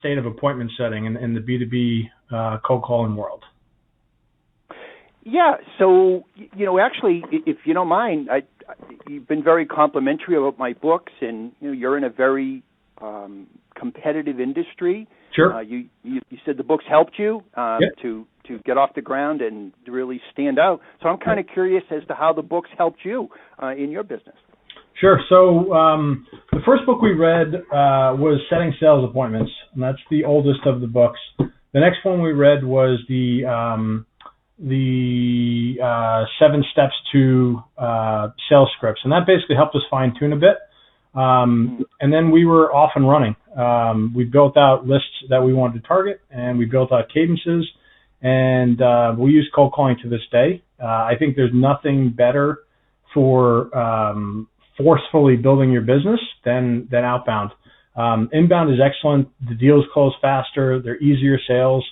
state of appointment setting in the B2B cold calling world? Yeah. So, actually, if you don't mind, you've been very complimentary about my books, and you're in a very competitive industry. Sure. You said the books helped you Yep. to get off the ground and to really stand out. So I'm kind of curious as to how the books helped you in your business. Sure. So the first book we read was Setting Sales Appointments, and that's the oldest of the books. The next one we read was the 7 Steps to Sales Scripts, and that basically helped us fine tune a bit. And then we were off and running. We built out lists that we wanted to target, and we built out cadences, and we use cold calling to this day. I think there's nothing better for forcefully building your business than outbound. Inbound is excellent. The deals close faster. They're easier sales.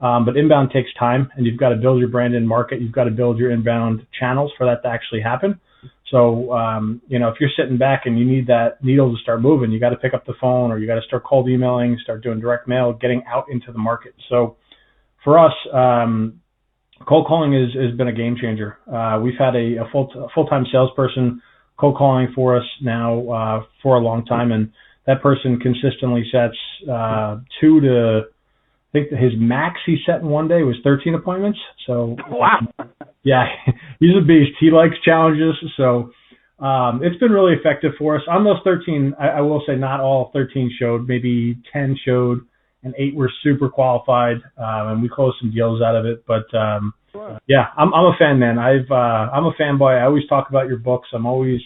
But inbound takes time, and you've got to build your brand and market. You've got to build your inbound channels for that to actually happen. So, if you're sitting back and you need that needle to start moving, you got to pick up the phone, or you got to start cold emailing, start doing direct mail, getting out into the market. So for us, cold calling has been a game changer. We've had a full-time salesperson cold calling for us now for a long time, and that person consistently sets 2 to, I think his max he set in one day was 13 appointments. So wow. Yeah, he's a beast. He likes challenges. So it's been really effective for us. On those 13, I will say not all 13 showed. Maybe 10 showed, and 8 were super qualified, and we closed some deals out of it. But yeah, I'm a fan, man. I'm a fanboy. I always talk about your books. I'm always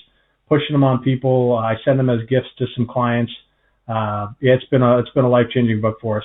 pushing them on people. I send them as gifts to some clients. Yeah, it's been a life-changing book for us.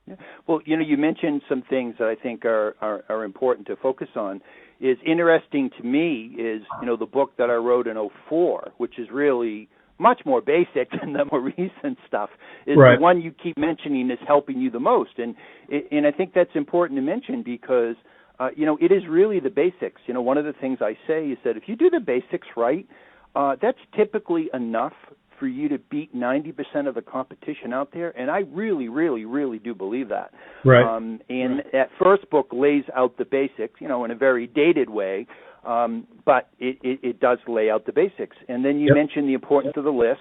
Yeah. Well, you mentioned some things that I think are important to focus on. Is interesting to me is, the book that I wrote in 2004, which is really much more basic than the more recent stuff, is right. The one you keep mentioning is helping you the most. And I think that's important to mention because, it is really the basics. One of the things I say is that if you do the basics right, that's typically enough for you to beat 90% of the competition out there, and I really, really, really do believe that. Right. And that first book lays out the basics, in a very dated way, but it does lay out the basics. And then you mentioned the importance of the list,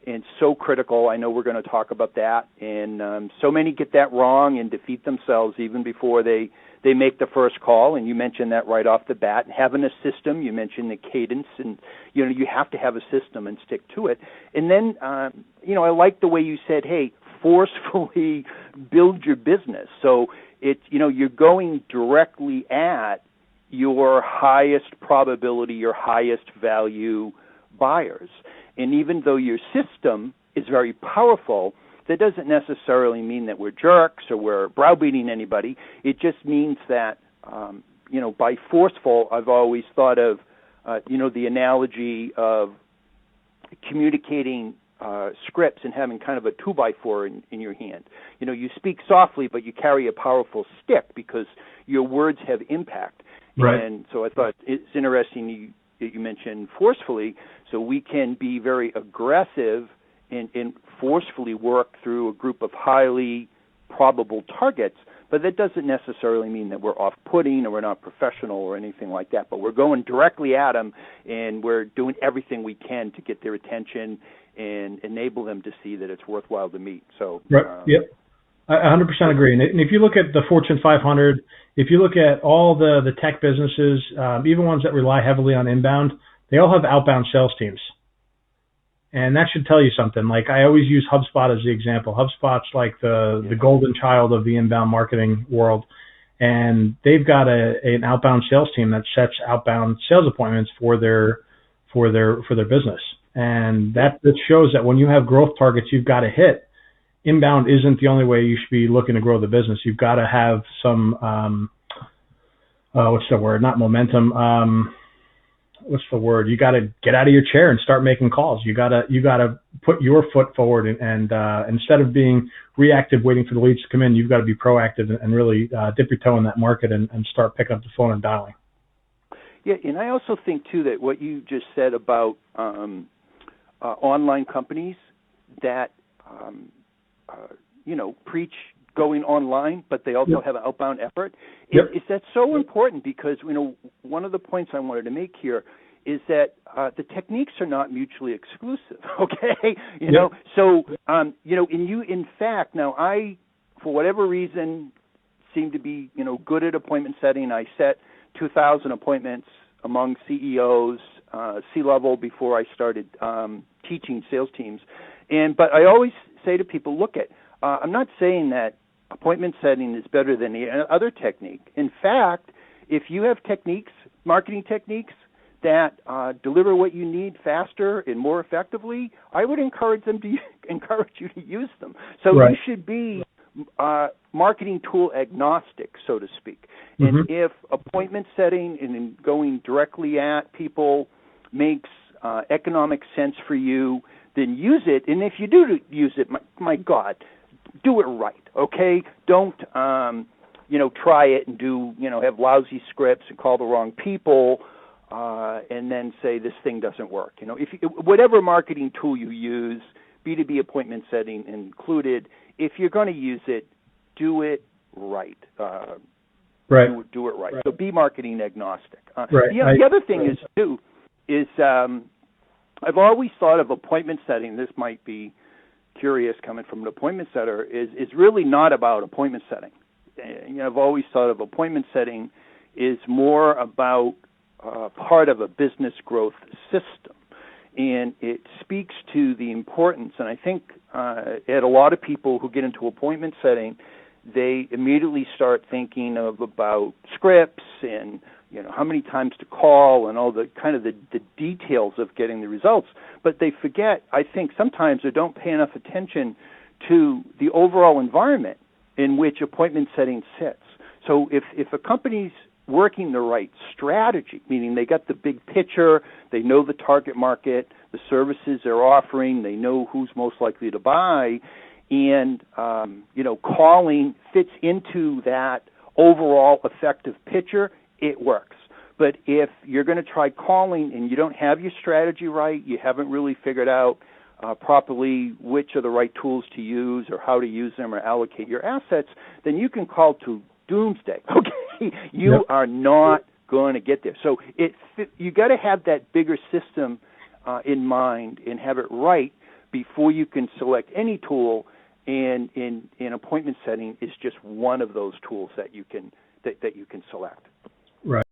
and so critical. I know we're going to talk about that, and so many get that wrong and defeat themselves even before they make the first call, and you mentioned that right off the bat. Having a system, you mentioned the cadence, and you have to have a system and stick to it. And then, I like the way you said, hey, forcefully build your business. So it's, you're going directly at your highest probability, your highest value buyers. And even though your system is very powerful, that doesn't necessarily mean that we're jerks or we're browbeating anybody. It just means that, by forceful, I've always thought of, the analogy of communicating scripts and having kind of a 2x4 in your hand. You speak softly, but you carry a powerful stick because your words have impact. Right. And so I thought it's interesting you mentioned forcefully, so we can be very aggressive and forcefully work through a group of highly probable targets, but that doesn't necessarily mean that we're off-putting or we're not professional or anything like that, but we're going directly at them, and we're doing everything we can to get their attention and enable them to see that it's worthwhile to meet. So, right. Yep. I 100% agree. And if you look at the Fortune 500, if you look at all the tech businesses, even ones that rely heavily on inbound, they all have outbound sales teams. And that should tell you something. Like, I always use HubSpot as the example. HubSpot's like the golden child of the inbound marketing world. And they've got an outbound sales team that sets outbound sales appointments for their business. And that shows that when you have growth targets you've got to hit, inbound isn't the only way you should be looking to grow the business. You've got to have some, what's the word? Not momentum. What's the word? You got to get out of your chair and start making calls. You got to put your foot forward, and instead of being reactive, waiting for the leads to come in, you've got to be proactive and really dip your toe in that market and start picking up the phone and dialing. Yeah, and I also think too that what you just said about online companies that preach going online, but they also Yep. have an outbound effort. Yep. Is that so important? Because one of the points I wanted to make here is that the techniques are not mutually exclusive. Okay, Yep. so and you, in fact, now I, for whatever reason, seem to be good at appointment setting. I set 2,000 appointments among CEOs, C-level, before I started teaching sales teams. But I always say to people, look I'm not saying that appointment setting is better than the other technique. In fact, if you have techniques, marketing techniques, that deliver what you need faster and more effectively, I would encourage you to use them. So Right. you should be marketing tool agnostic, so to speak. Mm-hmm. And if appointment setting and going directly at people makes economic sense for you, then use it. And if you do use it, my God, do it right, okay? Don't, try it and have lousy scripts and call the wrong people and then say this thing doesn't work. Whatever marketing tool you use, B2B appointment setting included, if you're going to use it, do it right. Right. Do it right. So be marketing agnostic. Right. The other thing is, too, is I've always thought of appointment setting, this might be curious coming from an appointment setter, is really not about appointment setting. I've always thought of appointment setting is more about part of a business growth system. And it speaks to the importance, and I think at a lot of people who get into appointment setting, they immediately start thinking about scripts and how many times to call and all the kind of the details of getting the results. But they forget, I think sometimes, or don't pay enough attention to the overall environment in which appointment setting sits. So if a company's working the right strategy, meaning they got the big picture, they know the target market, the services they're offering, they know who's most likely to buy, and calling fits into that overall effective picture, it works. But if you're going to try calling and you don't have your strategy right, you haven't really figured out properly which are the right tools to use or how to use them or allocate your assets, then you can call to doomsday. Okay, you are not going to get there. So you got to have that bigger system in mind and have it right before you can select any tool. And in appointment setting is just one of those tools that you can select. Right.